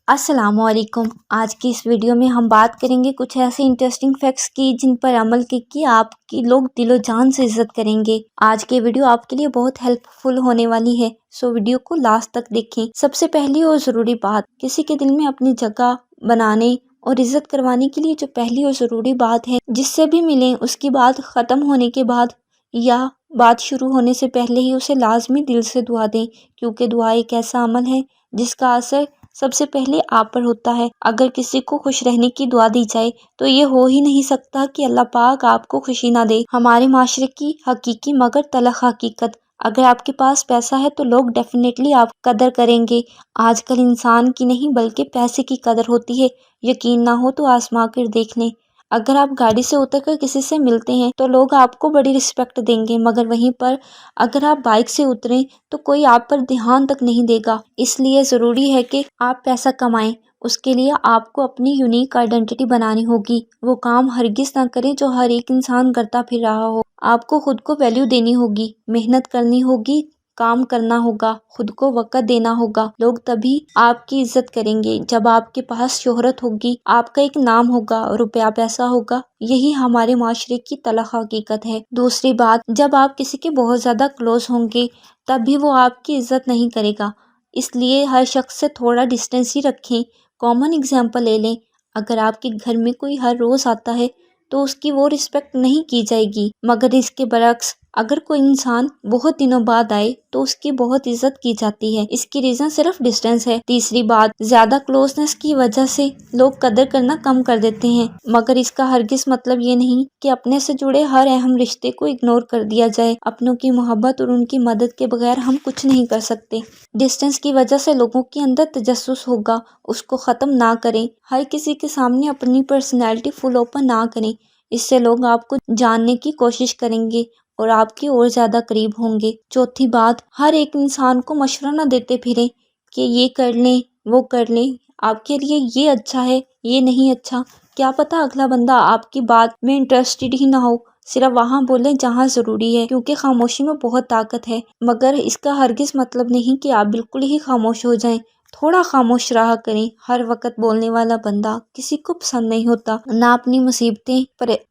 السلام علیکم۔ آج کی اس ویڈیو میں ہم بات کریں گے کچھ ایسے انٹرسٹنگ فیکٹس کی جن پر عمل کی آپ کی لوگ دل و جان سے عزت کریں گے۔ آج کی ویڈیو آپ کے لیے بہت ہیلپ فل ہونے والی ہے، سو ویڈیو کو لاسٹ تک دیکھیں۔ سب سے پہلی اور ضروری بات، کسی کے دل میں اپنی جگہ بنانے اور عزت کروانے کے لیے جو پہلی اور ضروری بات ہے، جس سے بھی ملیں اس کی بات ختم ہونے کے بعد یا بات شروع ہونے سے پہلے ہی اسے لازمی دل سے دعا دیں، کیونکہ دعا ایک ایسا عمل ہے جس کا اثر سب سے پہلے آپ پر ہوتا ہے۔ اگر کسی کو خوش رہنے کی دعا دی جائے تو یہ ہو ہی نہیں سکتا کہ اللہ پاک آپ کو خوشی نہ دے۔ ہمارے معاشرے کی حقیقی مگر تلخ حقیقت، اگر آپ کے پاس پیسہ ہے تو لوگ ڈیفینیٹلی آپ کی قدر کریں گے۔ آج کل انسان کی نہیں بلکہ پیسے کی قدر ہوتی ہے۔ یقین نہ ہو تو آزما کر دیکھ لیں، اگر آپ گاڑی سے اتر کر کسی سے ملتے ہیں تو لوگ آپ کو بڑی رسپیکٹ دیں گے، مگر وہیں پر اگر آپ بائک سے اتریں تو کوئی آپ پر دھیان تک نہیں دے گا۔ اس لیے ضروری ہے کہ آپ پیسہ کمائیں، اس کے لیے آپ کو اپنی یونیک آئیڈینٹی بنانی ہوگی۔ وہ کام ہرگز نہ کریں جو ہر ایک انسان کرتا پھر رہا ہو۔ آپ کو خود کو ویلیو دینی ہوگی، محنت کرنی ہوگی، کام کرنا ہوگا، خود کو وقت دینا ہوگا۔ لوگ تبھی آپ کی عزت کریں گے جب آپ کے پاس شہرت ہوگی، آپ کا ایک نام ہوگا، روپیہ پیسہ ہوگا۔ یہی ہمارے معاشرے کی تلخ حقیقت ہے۔ دوسری بات، جب آپ کسی کے بہت زیادہ کلوز ہوں گے تب بھی وہ آپ کی عزت نہیں کرے گا، اس لیے ہر شخص سے تھوڑا ڈسٹینس ہی رکھیں۔ کامن اگزامپل لے لیں، اگر آپ کے گھر میں کوئی ہر روز آتا ہے تو اس کی وہ رسپیکٹ نہیں کی جائے گی، مگر اس کے برعکس اگر کوئی انسان بہت دنوں بعد آئے تو اس کی بہت عزت کی جاتی ہے۔ اس کی ریزن صرف ڈسٹینس ہے۔ تیسری بات، زیادہ کلوزنس کی وجہ سے لوگ قدر کرنا کم کر دیتے ہیں، مگر اس کا ہرگز مطلب یہ نہیں کہ اپنے سے جڑے ہر اہم رشتے کو اگنور کر دیا جائے۔ اپنوں کی محبت اور ان کی مدد کے بغیر ہم کچھ نہیں کر سکتے۔ ڈسٹینس کی وجہ سے لوگوں کے اندر تجسس ہوگا، اس کو ختم نہ کریں۔ ہر کسی کے سامنے اپنی پرسنالٹی فل اوپن نہ کریں، اس سے لوگ آپ کو جاننے کی کوشش کریں گے اور آپ کی اور زیادہ قریب ہوں گے۔ چوتھی بات، ہر ایک انسان کو مشورہ نہ دیتے پھریں کہ یہ کر لیں وہ کر لیں، آپ کے لیے یہ اچھا ہے یہ نہیں اچھا۔ کیا پتہ اگلا بندہ آپ کی بات میں انٹرسٹڈ ہی نہ ہو۔ صرف وہاں بولیں جہاں ضروری ہے، کیونکہ خاموشی میں بہت طاقت ہے، مگر اس کا ہرگز مطلب نہیں کہ آپ بالکل ہی خاموش ہو جائیں۔ تھوڑا خاموش رہا کریں۔ ہر وقت بولنے والا بندہ کسی کو پسند نہیں ہوتا۔ نہ اپنی مصیبتیں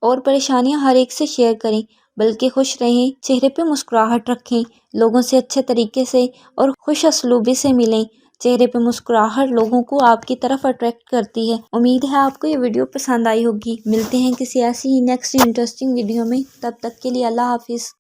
اور پریشانیاں ہر ایک سے شیئر کریں، بلکہ خوش رہیں، چہرے پہ مسکراہٹ رکھیں، لوگوں سے اچھے طریقے سے اور خوش اسلوبی سے ملیں۔ چہرے پہ مسکراہٹ لوگوں کو آپ کی طرف اٹریکٹ کرتی ہے۔ امید ہے آپ کو یہ ویڈیو پسند آئی ہوگی۔ ملتے ہیں کسی ایسی نیکسٹ انٹرسٹنگ ویڈیو میں، تب تک کے لیے اللہ حافظ۔